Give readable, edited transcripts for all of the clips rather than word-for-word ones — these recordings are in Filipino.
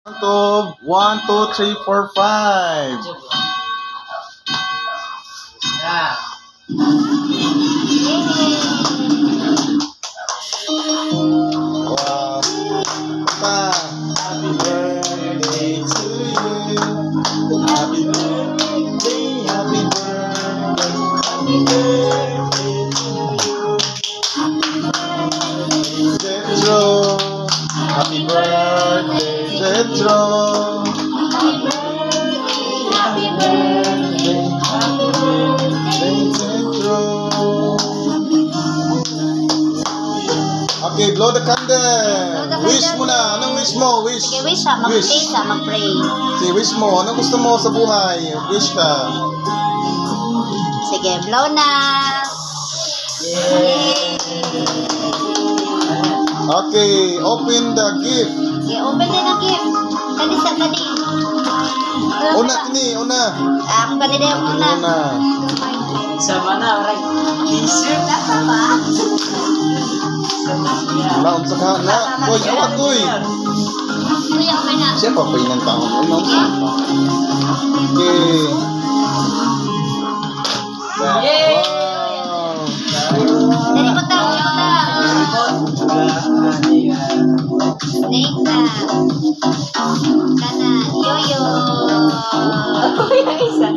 1, 2, 3, 4, 5. Yeah. Wow. Pa. Happy birthday to you. Happy birthday, happy birthday, happy birthday to you. Jetro. Happy birthday, Jetro. Happy birthday, Jetro. Okay, blow the candle. Wish mo na. Anong wish mo? Wish. Sige, wish ha. Mag-pray sa, mag-pray. Sige, wish mo. Anong gusto mo sa buhay? Wish ka. Sige, blow na. Yay! Okay, open the gift. Okay, open din ang gift. Kani sa kani. Una, kini, una. Ako kani din ang una. Una. Sama na, right? T-shirt. Nasa ba? Wala, unsa ka na. Uy, apat, uy. Kuya, okay na. Siya pa ng taon. Ano? Okay. Yay! Wow. Dali mo ta, dali mo ta. Snake na. Kana, yoyo. Kuya, isa.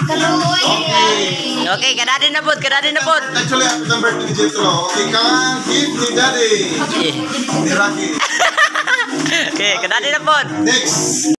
Kaluoy. Okay, kadadin na po, kadadin na po. Actually, happy birthday ni Jetro. Okay, kang gift ni Daddy. Ni Rocky. Okay, kadadin na po. Next.